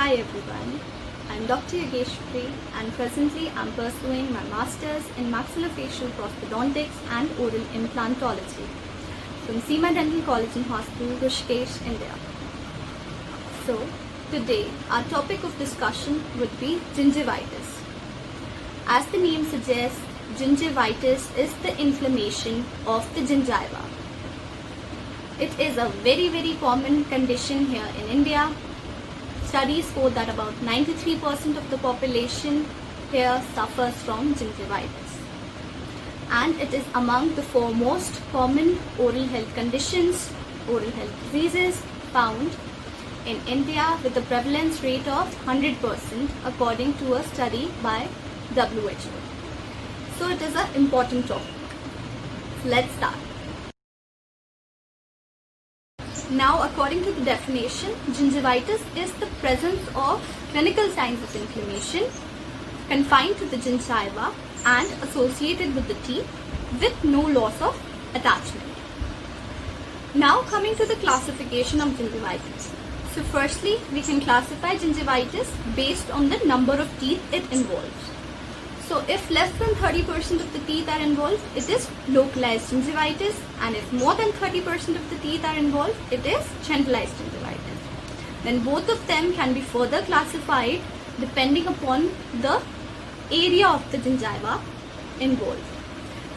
Hi everyone, I'm Dr. Yogeshwari and presently I'm pursuing my Masters in Maxillofacial Prosthodontics and Oral Implantology from Seema Dental College and Hospital, Rishikesh, India. So, today our topic of discussion would be gingivitis. As the name suggests, gingivitis is the inflammation of the gingiva. It is a very common condition here in India. Studies show that about 93% of the population here suffers from gingivitis. And it is among the four most common oral health conditions, oral health diseases found in India with a prevalence rate of 100% according to a study by WHO. So it is an important topic. So let's start. Now, according to the definition, gingivitis is the presence of clinical signs of inflammation confined to the gingiva and associated with the teeth with no loss of attachment. Now, coming to the classification of gingivitis. So, firstly, we can classify gingivitis based on the number of teeth it involves. So if less than 30% of the teeth are involved, it is localized gingivitis, and if more than 30% of the teeth are involved, it is generalized gingivitis. Then both of them can be further classified depending upon the area of the gingiva involved.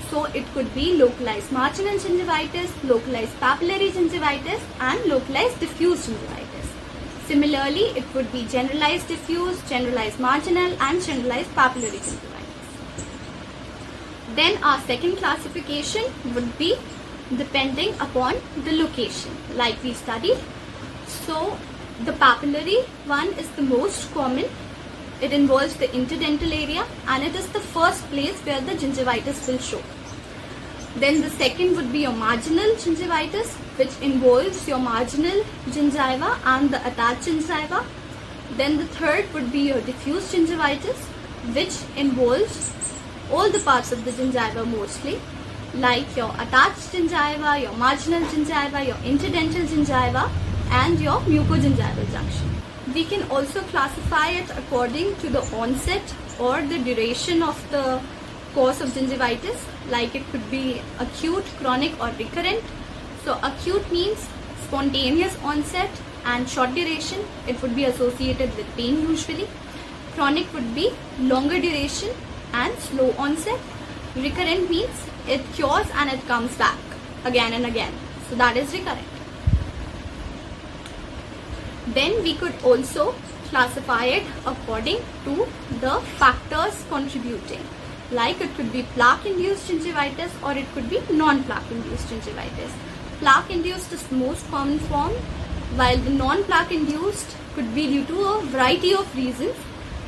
So it could be localized marginal gingivitis, localized papillary gingivitis, and localized diffuse gingivitis. Similarly, it could be generalized diffuse, generalized marginal, and generalized papillary gingivitis. Then our second classification would be depending upon the location, like we studied. So the papillary one is the most common. It involves the interdental area and it is the first place where the gingivitis will show. Then the second would be your marginal gingivitis, which involves your marginal gingiva and the attached gingiva. Then the third would be your diffuse gingivitis, which involves all the parts of the gingiva mostly, like your attached gingiva, your marginal gingiva, your interdental gingiva, and your mucogingival junction. We can also classify it according to the onset or the duration of the course of gingivitis, like it could be acute, chronic, or recurrent. So acute means spontaneous onset and short duration. It would be associated with pain usually. Chronic would be longer duration and slow onset. Recurrent means it cures and it comes back again and again. So that is recurrent. Then we could also classify it according to the factors contributing. Like it could be plaque-induced gingivitis or it could be non-plaque-induced gingivitis. Plaque-induced is the most common form, while the non-plaque-induced could be due to a variety of reasons,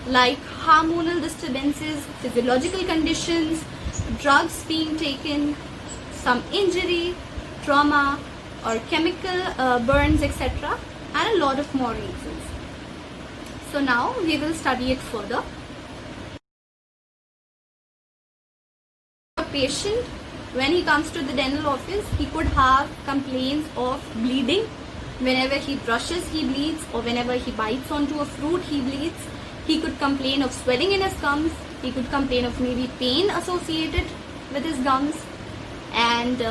like hormonal disturbances, physiological conditions, drugs being taken, some injury, trauma, or chemical burns, etc., and a lot of more reasons. So now we will study it further. A patient, when he comes to the dental office, he could have complaints of bleeding. Whenever he brushes, he bleeds, or whenever he bites onto a fruit, he bleeds. He could complain of swelling in his gums. He could complain of maybe pain associated with his gums. And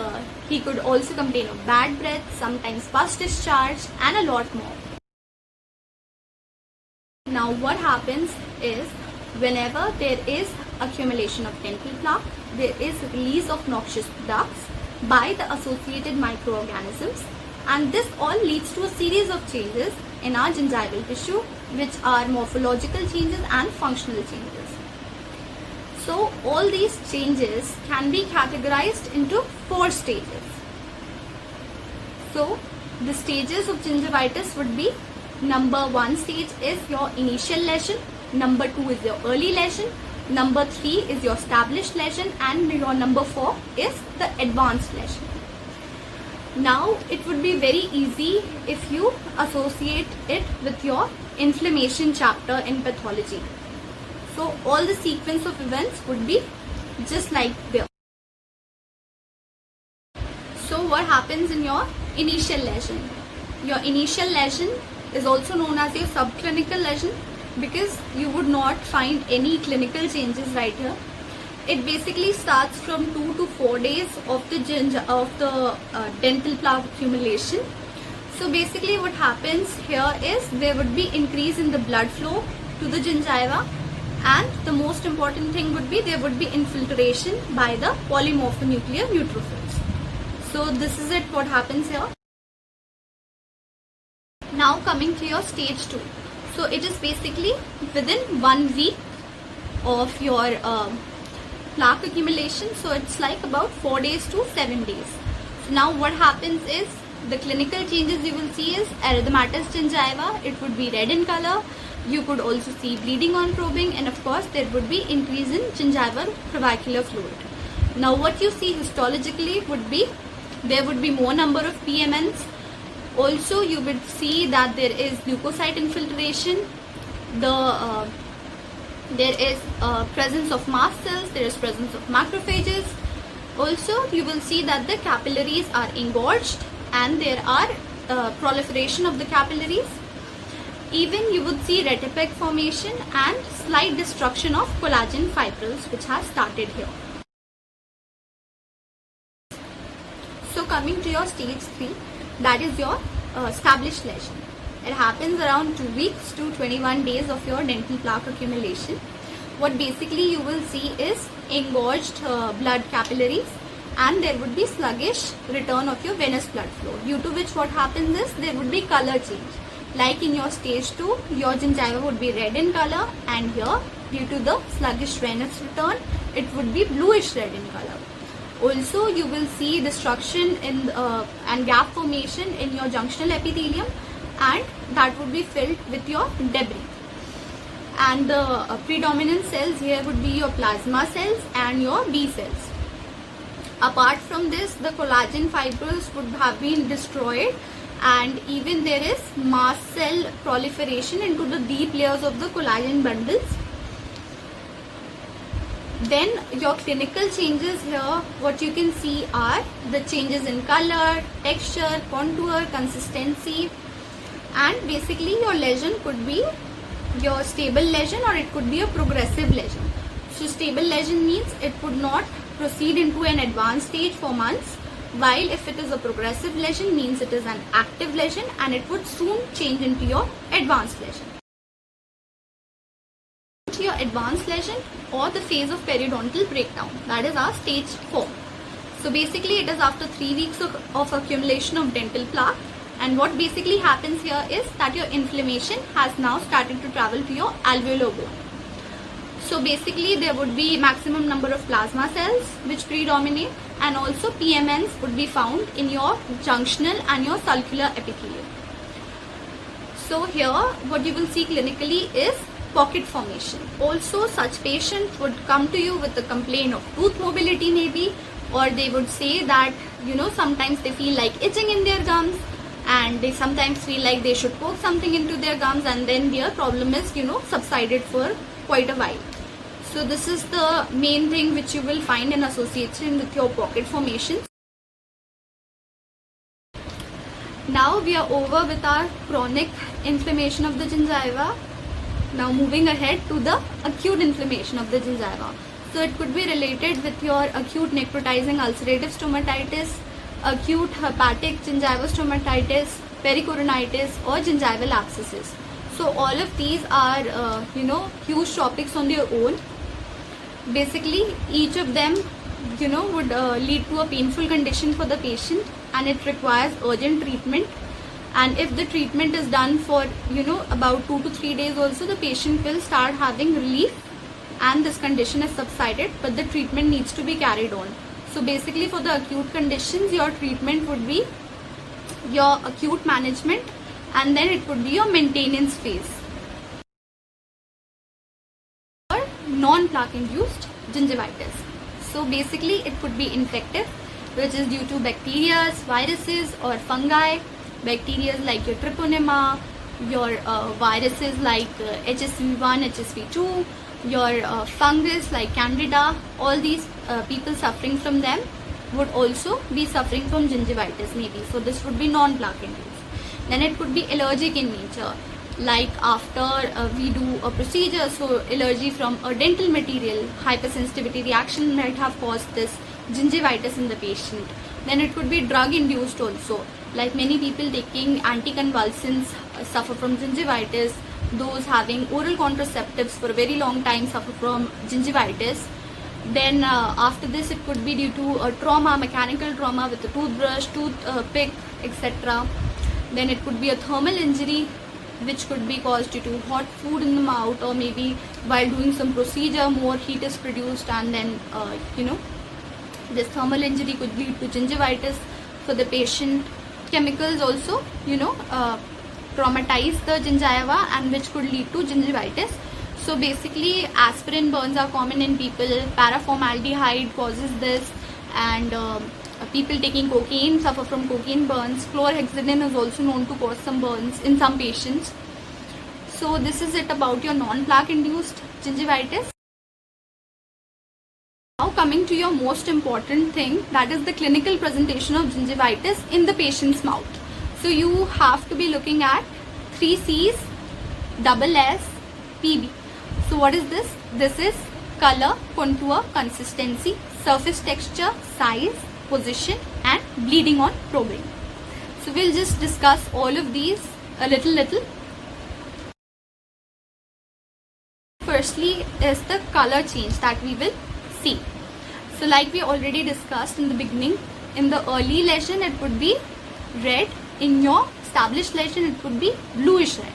he could also complain of bad breath, sometimes pus discharge, and a lot more. Now what happens is, whenever there is accumulation of dental plaque, there is release of noxious products by the associated microorganisms, and this all leads to a series of changes in our gingival tissue, which are morphological changes and functional changes. So all these changes can be categorized into 4 stages. So the stages of gingivitis would be: number 1 stage is your initial lesion, number 2 is your early lesion, number 3 is your established lesion, and your number 4 is the advanced lesion. Now it would be very easy if you associate it with your inflammation chapter in pathology. So all the sequence of events would be just like this. So what happens in your initial lesion? Your initial lesion is also known as your subclinical lesion, because you would not find any clinical changes right here. It basically starts from 2 to 4 days of the dental plaque accumulation. So basically what happens here is there would be increase in the blood flow to the gingiva, and the most important thing would be there would be infiltration by the polymorphonuclear neutrophils. So this is it, what happens here. Now coming to your stage 2. So it is basically within 1 week of your plaque accumulation. So it's like about 4 days to 7 days. So now what happens is the clinical changes you will see is erythematous gingiva. It would be red in color. You could also see bleeding on probing, and of course there would be increase in gingival trabecular fluid. Now what you see histologically would be there would be more number of PMNs. Also you would see that there is leukocyte infiltration. There is presence of mast cells, there is presence of macrophages. Also you will see that the capillaries are engorged and there are proliferation of the capillaries. Even you would see retipeg formation and slight destruction of collagen fibrils, which has started here. So coming to your stage 3, that is your established lesion. It happens around 2 weeks to 21 days of your dental plaque accumulation. What basically you will see is engorged blood capillaries, and there would be sluggish return of your venous blood flow, due to which what happens is there would be color change. Like in your stage 2, your gingiva would be red in color, and here due to the sluggish venous return it would be bluish red in color. Also you will see destruction in and gap formation in your junctional epithelium, and that would be filled with your debris. And the predominant cells here would be your plasma cells and your B cells. Apart from this, the collagen fibrils would have been destroyed, and even there is mast cell proliferation into the deep layers of the collagen bundles. Then your clinical changes here, what you can see are the changes in color, texture, contour, consistency, and basically your lesion could be your stable lesion or it could be a progressive lesion. So stable lesion means it would not proceed into an advanced stage for months, while if it is a progressive lesion means it is an active lesion and it would soon change into your advanced lesion. Your advanced lesion or the phase of periodontal breakdown, that is our stage 4. So basically it is after 3 weeks of accumulation of dental plaque, and what basically happens here is that your inflammation has now started to travel to your alveolar bone. So basically there would be maximum number of plasma cells which predominate, and also PMNs would be found in your junctional and your sulcular epithelium. So here what you will see clinically is pocket formation. Also such patients would come to you with a complaint of tooth mobility maybe, or they would say that sometimes they feel like itching in their gums, and they sometimes feel like they should poke something into their gums, and then their problem is subsided for quite a while. So this is the main thing which you will find in association with your pocket formations. Now we are over with our chronic inflammation of the gingiva. Now moving ahead to the acute inflammation of the gingiva. So it could be related with your acute necrotizing ulcerative stomatitis, acute hepatic gingivostomatitis, pericoronitis, or gingival abscesses. So all of these are huge topics on their own. Basically each of them would lead to a painful condition for the patient, and it requires urgent treatment. And if the treatment is done for about 2 to 3 days also, the patient will start having relief and this condition is subsided, but the treatment needs to be carried on. So basically for the acute conditions, your treatment would be your acute management, and then it would be your maintenance phase. Or non-plaque induced gingivitis. So basically it could be infective, which is due to bacteria, viruses, or fungi. Bacteria like your treponema, your viruses like HSV1, HSV2, your fungus like Candida. All these people suffering from them would also be suffering from gingivitis maybe. So this would be non-plaque induced. Then it could be allergic in nature, like after we do a procedure, so allergy from a dental material, hypersensitivity reaction might have caused this gingivitis in the patient. Then it could be drug induced also, like many people taking anticonvulsants suffer from gingivitis. Those having oral contraceptives for a very long time suffer from gingivitis. Then after this, it could be due to a trauma, mechanical trauma with a toothbrush, toothpick, etc. Then it could be a thermal injury, which could be caused due to hot food in the mouth, or maybe while doing some procedure more heat is produced, and then this thermal injury could lead to gingivitis for the patient. Chemicals also traumatize the gingiva, and which could lead to gingivitis. So basically aspirin burns are common in people, paraformaldehyde causes this, and people taking cocaine suffer from cocaine burns. Chlorhexidine is also known to cause some burns in some patients. So this is it about your non-plaque induced gingivitis. Now coming to your most important thing, that is the clinical presentation of gingivitis in the patient's mouth. So you have to be looking at 3 C's, double S, PB. So what is this? This is color, contour, consistency, surface texture, size, position, and bleeding on probing. So we'll just discuss all of these a little. Firstly is the color change that we will see. So like we already discussed in the beginning, in the early lesion it would be red, in your established lesion it would be bluish red.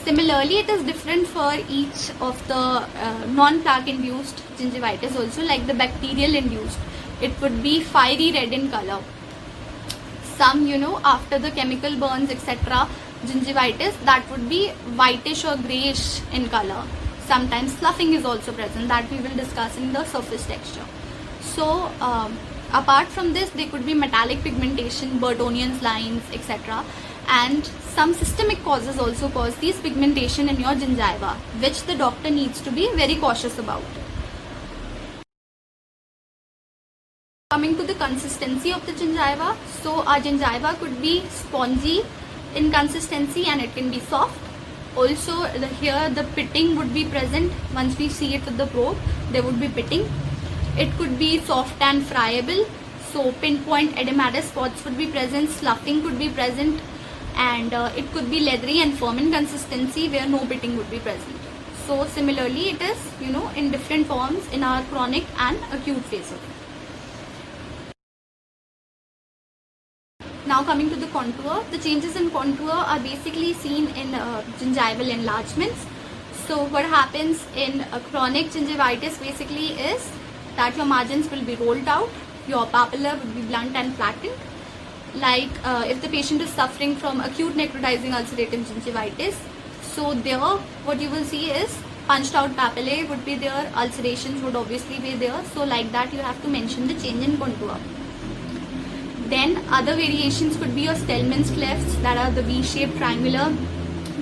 Similarly, it is different for each of the non-plaque induced gingivitis also, like the bacterial induced. It would be fiery red in color. Some, after the chemical burns, etc., gingivitis, that would be whitish or grayish in color. Sometimes sloughing is also present, that we will discuss in the surface texture. So, apart from this, there could be metallic pigmentation, Burtonian's lines, etc. And some systemic causes also cause these pigmentation in your gingiva, which the doctor needs to be very cautious about. Coming to the consistency of the gingiva, so our gingiva could be spongy in consistency and it can be soft. Also here the pitting would be present. Once we see it with the probe, there would be pitting. It could be soft and friable, so pinpoint edematous spots would be present, sloughing could be present, and it could be leathery and firm in consistency where no pitting would be present. So similarly it is in different forms in our chronic and acute phase of it. Now coming to the contour, the changes in contour are basically seen in gingival enlargements. So what happens in a chronic gingivitis basically is that your margins will be rolled out, your papilla would be blunt and flattened. Like if the patient is suffering from acute necrotizing ulcerative gingivitis, so there what you will see is punched out papillae would be there, ulcerations would obviously be there. So like that you have to mention the change in contour. Then other variations could be your Stellman's clefts, that are the V-shaped triangular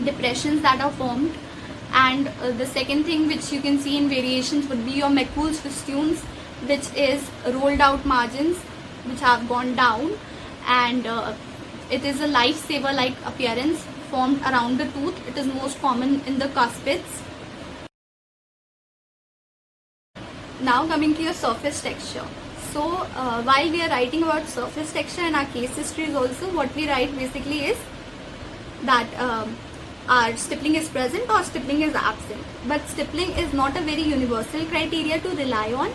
depressions that are formed. And the second thing which you can see in variations would be your McCool's festoons, which is rolled out margins which have gone down, and it is a lifesaver like appearance formed around the tooth. It is most common in the cuspids. Now coming to your surface texture. So while we are writing about surface texture in our case histories also, what we write basically is that our stippling is present or stippling is absent. But stippling is not a very universal criteria to rely on,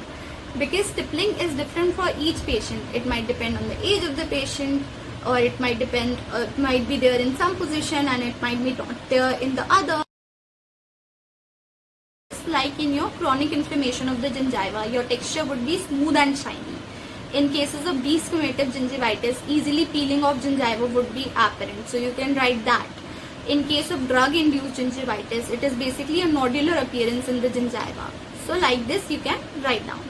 because stippling is different for each patient. It might depend on the age of the patient, or it might depend, it might be there in some position and it might be not there in the other. Like in your chronic inflammation of the gingiva, your texture would be smooth and shiny. In cases of desquamative gingivitis, easily peeling of gingiva would be apparent. So you can write that. In case of drug-induced gingivitis, it is basically a nodular appearance in the gingiva. So like this you can write down.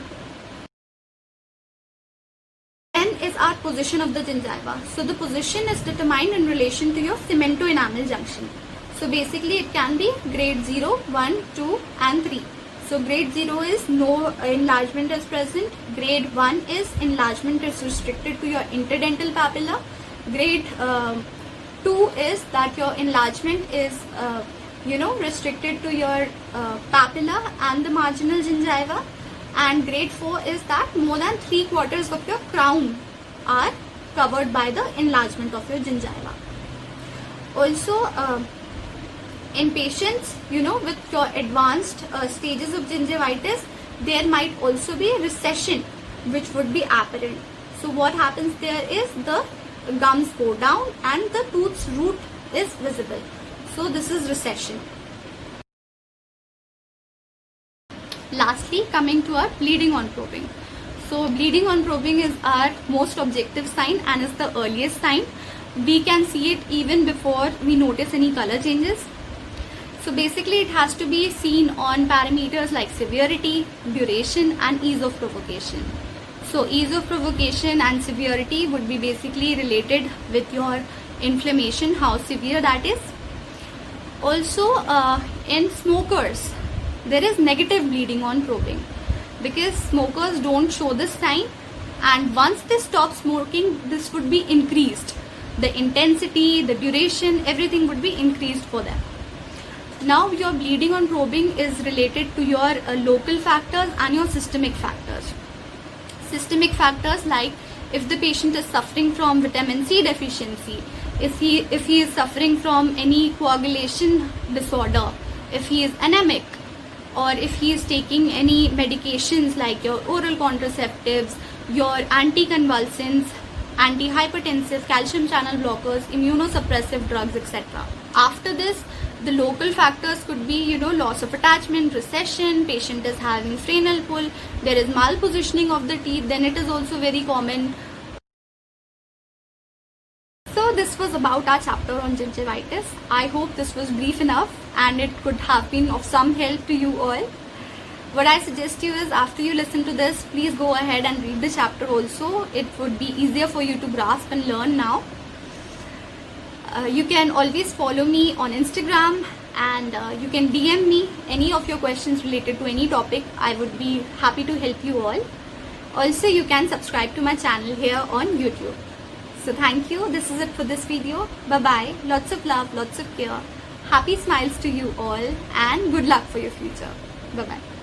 Then is our position of the gingiva. So the position is determined in relation to your cemento-enamel junction. So basically it can be grade 0, 1, 2 and 3. So grade 0 is no enlargement is present. Grade 1 is enlargement is restricted to your interdental papilla. Grade 2 is that your enlargement is restricted to your papilla and the marginal gingiva, and grade 4 is that more than 3/4 of your crown are covered by the enlargement of your gingiva. Also, in patients with your advanced stages of gingivitis, there might also be recession which would be apparent. So what happens there is the gums go down and the tooth's root is visible. So this is recession. Lastly, coming to our bleeding on probing. So bleeding on probing is our most objective sign and is the earliest sign. We can see it even before we notice any color changes. So basically it has to be seen on parameters like severity, duration and ease of provocation. So ease of provocation and severity would be basically related with your inflammation, how severe that is. Also in smokers, there is negative bleeding on probing because smokers don't show this sign, and once they stop smoking, this would be increased. The intensity, the duration, everything would be increased for them. Now your bleeding on probing is related to your local factors and your systemic factors. Systemic factors like if the patient is suffering from vitamin C deficiency, if he is suffering from any coagulation disorder, if he is anemic, or if he is taking any medications like your oral contraceptives, your anticonvulsants, antihypertensive, calcium channel blockers, immunosuppressive drugs, etc. After this, the local factors could be loss of attachment, recession, patient is having frenal pull, there is malpositioning of the teeth, then it is also very common. So this was about our chapter on gingivitis. I hope this was brief enough and it could have been of some help to you all. What I suggest you is, after you listen to this, please go ahead and read the chapter also. It would be easier for you to grasp and learn now. You can always follow me on Instagram, and you can DM me any of your questions related to any topic. I would be happy to help you all. Also, you can subscribe to my channel here on YouTube. So thank you. This is it for this video. Bye bye. Lots of love, lots of care. Happy smiles to you all, and good luck for your future. Bye bye.